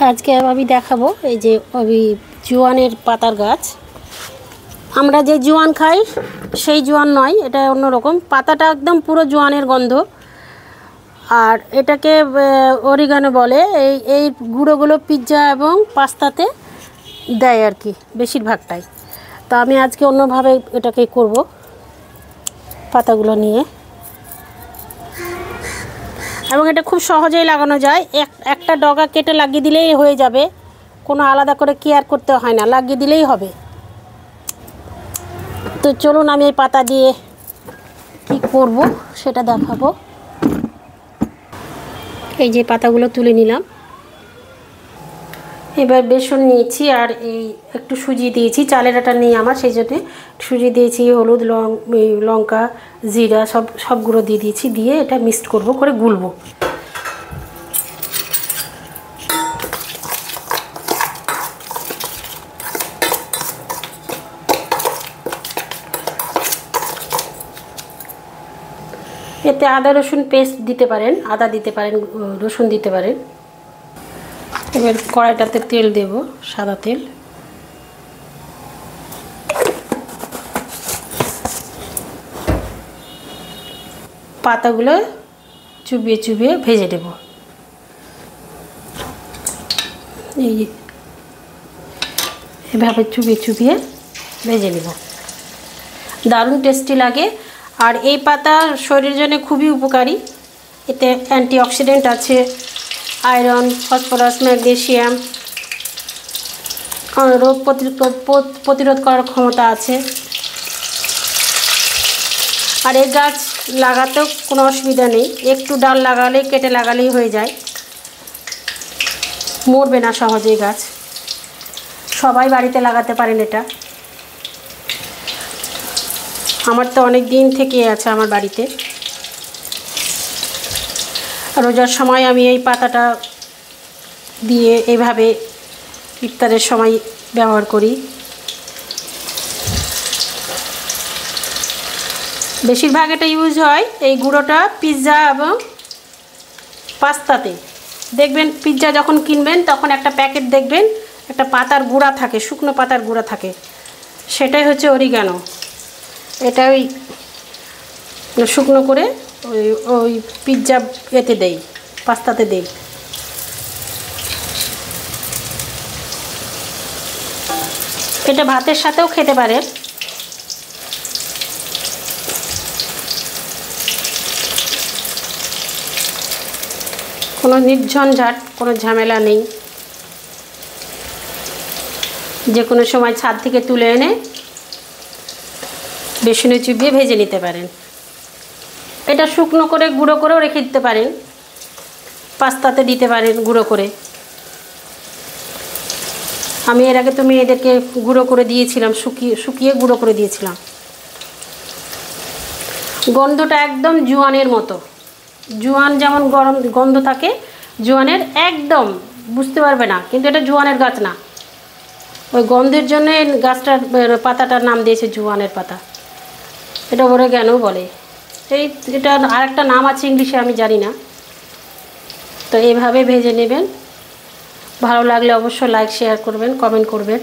আজকে আমি দেখাবো এই যে জোয়ানের পাতার গাছ। আমরা যে জোয়ান খাই সেই জোয়ান নয়, এটা অন্যরকম। পাতাটা একদম পুরো জোয়ানের গন্ধ, আর এটাকে অরিগানো বলে। এই গুঁড়োগুলো পিৎজা এবং পাস্তাতে দেয় আর কি, বেশিরভাগটাই। তো আমি আজকে অন্যভাবে এটাকে করব, পাতাগুলো নিয়ে। এবং এটা খুব সহজেই লাগানো যায়, একটা ডগা কেটে লাগিয়ে দিলেই হয়ে যাবে, কোনো আলাদা করে কেয়ার করতে হয় না, লাগিয়ে দিলেই হবে। তো চলুন আমি এই পাতা দিয়ে কি করব সেটা দেখাবো। এই যে পাতাগুলো তুলে নিলাম, এবার বেসন নিয়েছি আর এই একটু সুজি দিয়েছি। চালের আটা নেই আমার, সেই জন্যে সুজি দিয়েছি, হলুদ, লঙ্কা, জিরা সব গুঁড়ো দিয়ে দিয়েছি। দিয়ে এটা মিক্সড করব, করে গুলবো। এতে আদা রসুন পেস্ট দিতে পারেন, আদা দিতে পারেন, রসুন দিতে পারেন। এবার কড়াইটাতে তেল দেব, সাদা তেল। পাতাগুলো চুবিয়ে চুবিয়ে ভেজে দেব। এভাবে চুবিয়ে চুবিয়ে ভেজে নেব, দারুণ টেস্টি লাগে। আর এই পাতা শরীরের জন্য খুবই উপকারী। এতে অ্যান্টিঅক্সিডেন্ট আছে, আয়রন, ফসফরাস, ম্যাগনেসিয়াম, রোগ প্রতিরোধ করার ক্ষমতা আছে। আর এই গাছ লাগাতেও কোনো অসুবিধা নেই, একটু ডাল লাগালেই, কেটে লাগালেই হয়ে যায়, মরবে না সহজেই গাছ। সবাই বাড়িতে লাগাতে পারেন এটা। আমার তো অনেক দিন থেকে আছে আমার বাড়িতে। রোজার সময় আমি এই পাতাটা দিয়ে এইভাবে ইফতারের সময় ব্যবহার করি। বেশিরভাগ এটা ইউজ হয় এই গুঁড়োটা পিৎজা এবং পাস্তাতে। দেখবেন পিৎজা যখন কিনবেন তখন একটা প্যাকেট দেখবেন একটা পাতার গুঁড়া থাকে, শুকনো পাতার গুঁড়া থাকে, সেটাই হচ্ছে অরিগানো। এটা ওই শুকনো করে ওই পিৎজা এতে দেই, পাস্তাতে দেই। এটা ভাতের সাথেও খেতে পারেন। কোনো নির্ঝঞ্ঝাট, কোনো ঝামেলা নেই। যে কোনো সময় ছাদ থেকে তুলে এনে বেসনে চুবিয়ে ভেজে নিতে পারেন। এটা শুকনো করে গুঁড়ো করেও রেখে দিতে পারেন, পাস্তাতে দিতে পারেন গুঁড়ো করে। আমি এর আগে তো মেয়েদেরকে গুঁড়ো করে দিয়েছিলাম, শুকিয়ে গুঁড়ো করে দিয়েছিলাম। গন্ধটা একদম জোয়ানের মতো। জোয়ান যেমন গরম গন্ধ থাকে, জোয়ানের একদম বুঝতে পারবে না, কিন্তু এটা জোয়ানের গাছ না। ওই গন্ধের জন্য গাছটার পাতাটার নাম দিয়েছে জোয়ানের পাতা। এটা অরিগানো বলে। এটা আরেকটা নাম আছে ইংলিশে, আমি জানি না। তো এইভাবে ভেজে নেবেন। ভালো লাগলে অবশ্যই লাইক, শেয়ার করবেন, কমেন্ট করবেন।